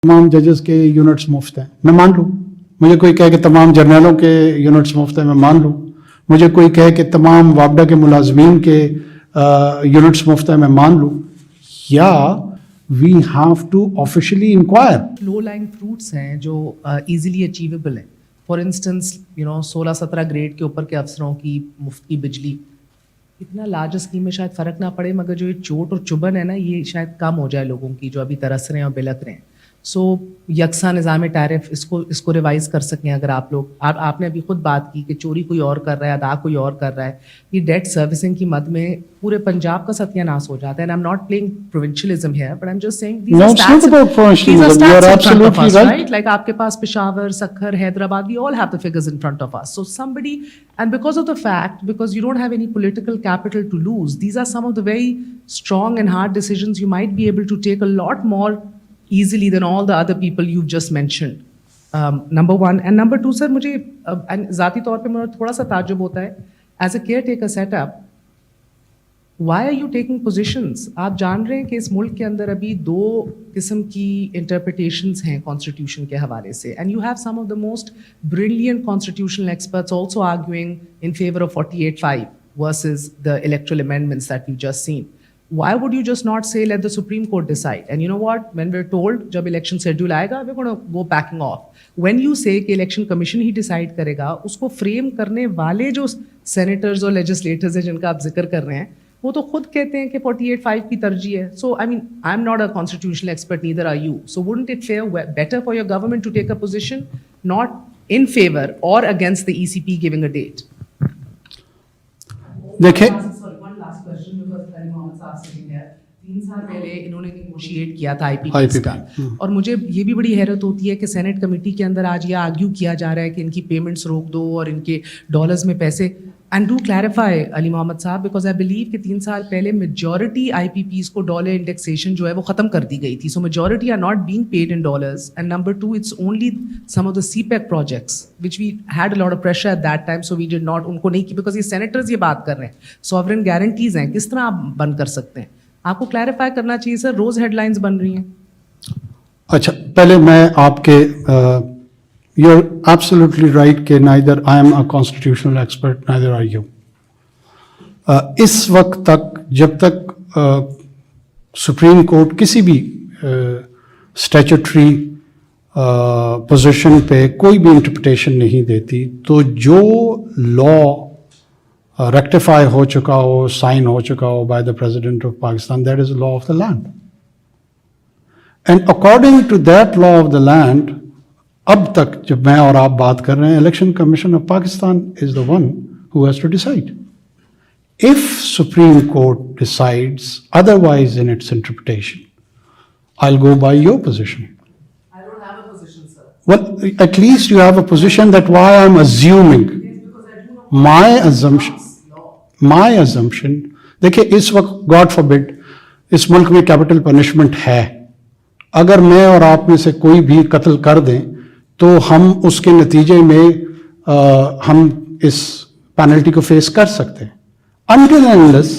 تمام ججز کے یونٹس مفت ہیں، میں مان لوں. مجھے کوئی کہے کہ تمام جرنیلوں کے یونٹس مفت ہیں، میں مان لوں. مجھے کوئی کہے کہ تمام وابڈا کے ملازمین کے یونٹس مفت ہیں، میں مان لوں. یا we have to officially enquire. Low lying fruits ہیں جو ایزیلی اچیویبل ہیں. فار انسٹنس 16-17 گریڈ کے اوپر کے افسروں کی مفت کی بجلی، اتنا لارج اسکیم میں شاید فرق نہ پڑے، مگر جو یہ چوٹ اور چبھن ہے نا، یہ شاید کم ہو جائے لوگوں کی جو ابھی ترس رہے ہیں اور بلک رہے ہیں. سو یکساں نظام ٹیرف اس کو ریوائز کر سکیں. اگر آپ نے ابھی خود بات کی کہ چوری کوئی اور کر رہا ہے، ادا کوئی اور کر رہا ہے، یہ ڈیٹ سروسنگ کی مد میں پورے پنجاب کا ستیہ ناش ہو جاتا ہے. And I am not playing provincialism here, but I am just saying these are stats, right? Like آپ کے پاس Peshawar, Sukkur, Hyderabad, we all have the figures in front of us. So somebody, and because of the fact, because you don't have any political capital to lose, these are some of the very strong and hard decisions you might be able to take a lot more easily than all the other people you've just mentioned. Number one. And number two, sir, مجھے ذاتی طور پہ مجھے تھوڑا سا تعجب ہوتا ہے as a caretaker setup. Why are you taking positions? آپ جان رہے ہیں کہ اس ملک کے اندر ابھی 2 قسم کی انٹرپریٹیشنز ہیں کانسٹیٹیوشن کے حوالے سے. And you have some of the most brilliant constitutional experts also arguing in favor of 48(5) versus the electoral amendments that we've just seen. Why would you just not say let the Supreme Court decide? And you know what? When we're told jab election schedule aayega, we're going to go backing off. When you say کہ election commission ہی decide کرے گا, اس کو frame کرنے والے جو senators اور legislators ہیں جن کا آپ ذکر کر رہے ہیں، وہ تو خود کہتے ہیں کہ 48(5) کی ترجیح ہے. So I mean, I'm not a constitutional expert, neither are you. So wouldn't it fare better for your government to take a position not in favor or against the ECP giving a date? دیکھیں، 3 سال پہلے انہوں نے negotiate کیا تھا آئی پی کا، اور مجھے یہ بھی بڑی حیرت ہوتی ہے کہ سینٹ کمیٹی کے اندر آج یہ آرگیو کیا جا رہا ہے کہ ان کی پیمنٹس روک دو اور ان کے ڈالرز میں پیسے. And do clarify Ali Muhammad sahib, because I believe کہ 3 سال پہلے میجورٹی آئی پی پیز کو ڈالر انڈیکسیشن جو ہے وہ ختم کر دی گئی تھی. So majority are not being paid in dollars. And number 2, it's only some of the CPEC projects which we had a lot of pressure at that time. So we did not, ان کو نہیں کی، because یہ senators یہ بات کر رہے ہیں سوورن گارنٹیز ہیں، کس طرح آپ بند کر سکتے ہیں؟ آپ کو کلیریفائی کرنا چاہیے سر. روز ہیڈ لائنز بن رہی ہیں. اچھا، پہلے میں آپ کے یو آر ایبسلیوٹلی رائٹ کہ neither I am a constitutional expert, neither are you. اس وقت تک جب تک سپریم کورٹ کسی بھی اسٹیچوٹری پوزیشن پہ کوئی بھی انٹرپریٹیشن نہیں دیتی، تو جو لا ریکٹیفائی ہو چکا ہو، سائن ہو چکا ہو by the president of Pakistan, that is law of the land. And according to that law of the land, اب تک جب میں اور آپ بات کر رہے ہیں، election commission of Pakistan is the one who has to decide. If Supreme Court decides otherwise in its interpretation, I'll go by your position. I don't have a position, sir. Well, at least you have a position that why I'm assuming. Yes, because I do know My assumption, دیکھیں اس وقت God forbid اس ملک میں capital punishment ہے. اگر میں اور آپ میں سے کوئی بھی قتل کر دیں تو ہم اس کے نتیجے میں ہم اس پینلٹی کو فیس کر سکتے ہیں. Until and unless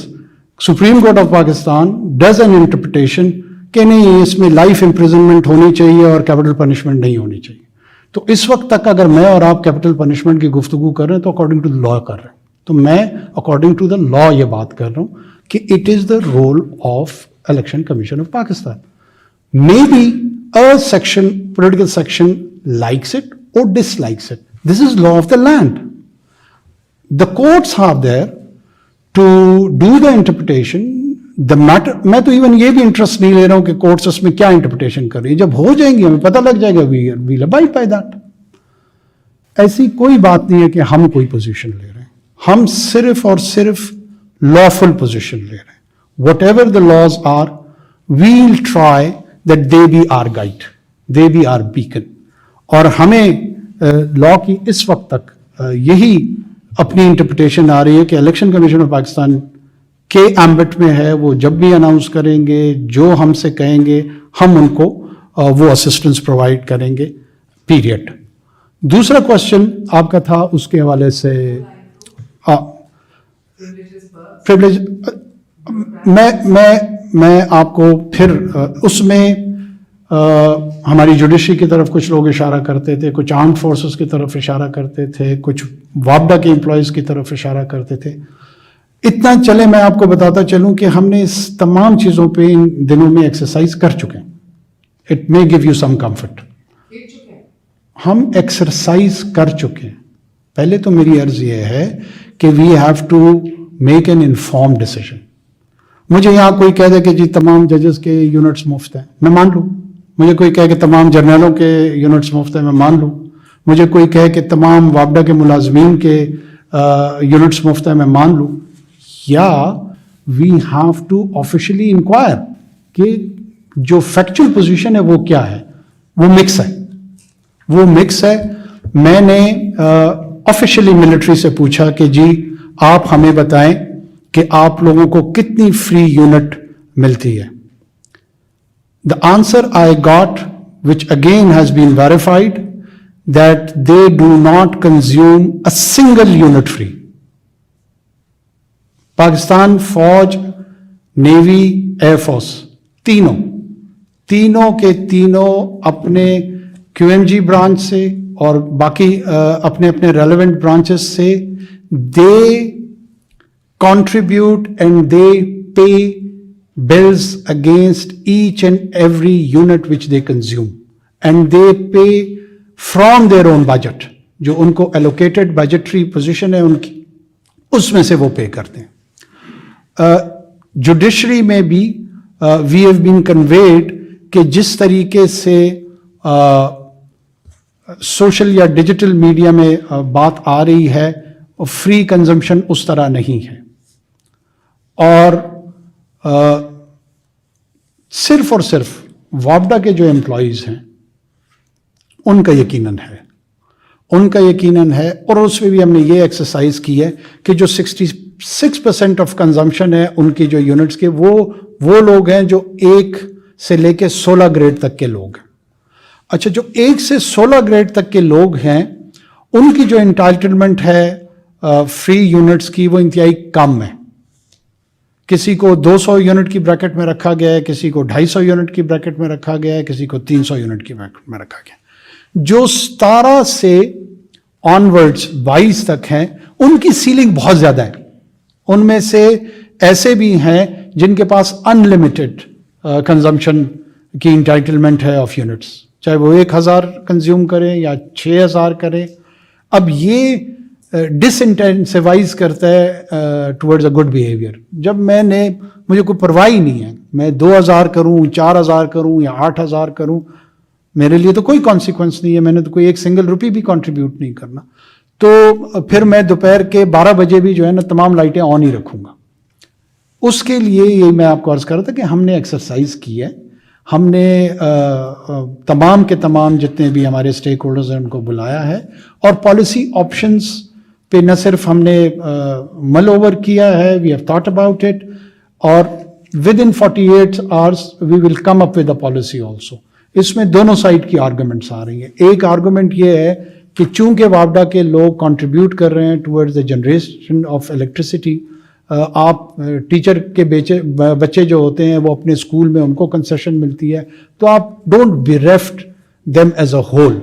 Supreme Court of Pakistan does an interpretation کہ نہیں اس میں لائف امپریزنمنٹ ہونی چاہیے اور کیپٹل پنشمنٹ نہیں ہونی چاہیے. تو اس وقت تک اگر میں اور آپ کیپٹل پنشمنٹ کی گفتگو کر رہے ہیں تو اکارڈنگ ٹو دا لا کر رہے ہیں. تو میں اکارڈنگ ٹو دا لا یہ بات کر رہا ہوں کہ it is the role of election commission of Pakistan. Maybe a section, political section likes it or dislikes it. This is law of the land. The courts are there to do the interpretation. The matter, میں تو even یہ بھی interest نہیں لے رہا ہوں کہ courts اس میں کیا انٹرپریٹیشن کر رہی ہے. جب ہو جائیں گی ہمیں پتہ لگ جائے گا, we'll abide by that. ایسی کوئی بات نہیں ہے کہ ہم کوئی پوزیشن لے رہے ہیں. ہم صرف اور صرف lawful پوزیشن لے رہے ہیں. Whatever the laws are, we'll try that they be our guide, they be our beacon. اور ہمیں لا کی اس وقت تک یہی اپنی انٹرپریٹیشن آ رہی ہے کہ الیکشن کمیشن آف پاکستان کے ایمبٹ میں ہے. وہ جب بھی اناؤنس کریں گے، جو ہم سے کہیں گے، ہم ان کو وہ اسسٹنس پرووائڈ کریں گے. پیریڈ. دوسرا کوشچن آپ کا تھا اس کے حوالے سے پریولیج. میں آپ کو پھر اس میں ہماری جوڈیشری کی طرف کچھ لوگ اشارہ کرتے تھے, کچھ آرمڈ فورسز کی طرف اشارہ کرتے تھے, کچھ وابڈا کے امپلائیز کی طرف اشارہ کرتے تھے. اتنا چلے میں آپ کو بتاتا چلوں کہ ہم نے اس تمام چیزوں پہ ان دنوں میں ایکسرسائز کر چکے ہیں. It may give you some comfort. ہم ایکسرسائز کر چکے ہیں. پہلے تو میری عرض یہ ہے کہ we have to make an inform decision. مجھے یہاں کوئی کہہ دے کہ جی تمام ججز کے یونٹس مفت ہیں, میں مان لوں. مجھے کوئی کہے کہ تمام جرنیلوں کے یونٹس مفت ہیں, میں مان لوں. مجھے کوئی کہے کہ تمام وابڈا کے ملازمین کے یونٹس مفت ہیں, میں مان لوں. یا we have to officially enquire کہ جو فیکچوئل پوزیشن ہے وہ کیا ہے. وہ مکس ہے, وہ مکس ہے. میں نے آفیشلی ملٹری سے پوچھا کہ جی آپ ہمیں بتائیں کہ آپ لوگوں کو کتنی فری یونٹ ملتی ہے. The answer I got, which again has been verified, that they do not consume a single unit free. Pakistan فوج, نیوی, ایئر فورس, تینوں کے تینوں اپنے کیو ایم جی برانچ سے اور باقی اپنے اپنے ریلیونٹ برانچز سے they contribute and they pay bills against each and every unit which they consume, and they pay from their own budget. جو ان کو allocated budgetary position ہے ان کی, اس میں سے وہ پے کرتے ہیں. جوڈیشری میں بھی وی ہیو بین کنویڈ کہ جس طریقے سے سوشل یا ڈیجیٹل میڈیا میں بات آ رہی ہے, فری کنزمپشن اس طرح نہیں ہے. اور صرف اور صرف وابڈا کے جو امپلائیز ہیں ان کا یقیناً ہے, اور اس میں بھی ہم نے یہ ایکسرسائز کی ہے کہ جو 66% آف کنزمپشن ہے ان کی جو یونٹس کے, وہ لوگ ہیں جو 1 سے لے کے 16 گریڈ تک کے لوگ ہیں. اچھا, جو 1 سے 16 گریڈ تک کے لوگ ہیں ان کی جو انٹائٹلمنٹ ہے فری یونٹس کی وہ انتہائی کم ہے. کسی کو 200 یونٹ کی بریکٹ میں رکھا گیا ہے, کسی کو 250 یونٹ کی بریکٹ میں رکھا گیا ہے, کسی کو 300 یونٹ کی بریکٹ میں رکھا گیا ہے. جو 17 سے آنورڈز 22 تک ہیں ان کی سیلنگ بہت زیادہ ہے. ان میں سے ایسے بھی ہیں جن کے پاس انلمیٹڈ کنزمپشن کی انٹائٹلمنٹ ہے آف یونٹس, چاہے وہ 1000 کنزیوم کریں یا 6000 کریں. اب یہ ڈس انٹینسیوائز کرتا ہے ٹورڈز اے گڈ بیہیویئر. جب مجھے کوئی پرواہ ہی نہیں ہے, میں 2000 کروں, 4000 کروں یا 8000 کروں, میرے لیے تو کوئی کانسیکوینس نہیں ہے, میں نے تو کوئی ایک سنگل روپی بھی کنٹریبیوٹ نہیں کرنا. تو پھر میں دوپہر کے 12 بجے بھی جو ہے نا تمام لائٹیں آن ہی رکھوں گا. اس کے لیے یہ میں آپ کو عرض کر رہا تھا کہ ہم نے ایکسرسائز کی ہے. ہم نے تمام کے تمام جتنے بھی ہمارے اسٹیک ہولڈرز ہیں ان کو بلایا ہے, اور پالیسی آپشنس پہ نہ صرف ہم نے مل اوور کیا ہے, we have thought about it, اور within 48 hours we will come up with a policy also. اس میں دونوں سائڈ کی آرگومنٹس آ رہی ہیں. ایک آرگومنٹ یہ ہے کہ چونکہ وابڈا کے لوگ کنٹریبیوٹ کر رہے ہیں towards the generation of electricity, آپ ٹیچر کے بچے جو ہوتے ہیں وہ اپنے اسکول میں ان کو کنسیشن ملتی ہے, تو آپ don't bereft them as a whole.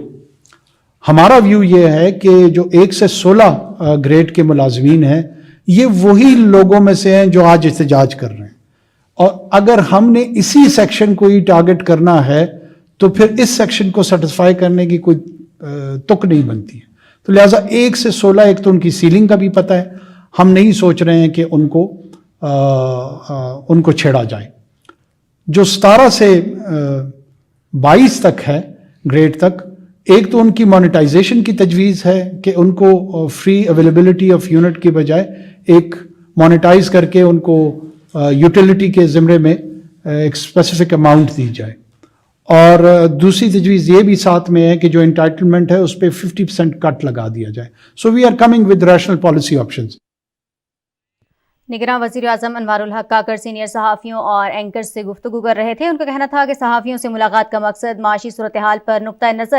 ہمارا ویو یہ ہے کہ جو 1 سے 16 گریڈ کے ملازمین ہیں یہ وہی لوگوں میں سے ہیں جو آج احتجاج کر رہے ہیں, اور اگر ہم نے اسی سیکشن کو ہی ٹارگٹ کرنا ہے تو پھر اس سیکشن کو سیٹسفائی کرنے کی کوئی تک نہیں بنتی ہے. تو لہٰذا 1 سے 16 ایک تو ان کی سیلنگ کا بھی پتہ ہے, ہم نہیں سوچ رہے ہیں کہ ان کو چھیڑا جائے. جو 17 سے 22 تک ہے گریڈ تک, ایک تو ان کی مانیٹائزیشن کی تجویز ہے کہ ان کو فری اویلیبلٹی آف یونٹ کی بجائے ایک مانیٹائز کر کے ان کو یوٹیلیٹی کے زمرے میں ایک اسپیسیفک اماؤنٹ دی جائے. اور دوسری تجویز یہ بھی ساتھ میں ہے کہ جو انٹائٹلمنٹ ہے اس پہ 50% کٹ لگا دیا جائے. So we are coming with rational policy options. نگراں وزیر اعظم انوار الحق کاکڑ سینئر صحافیوں اور اینکرز سے گفتگو کر رہے تھے. ان کا کہنا تھا کہ صحافیوں سے ملاقات کا مقصد معاشی صورتحال پر نقطہ نظر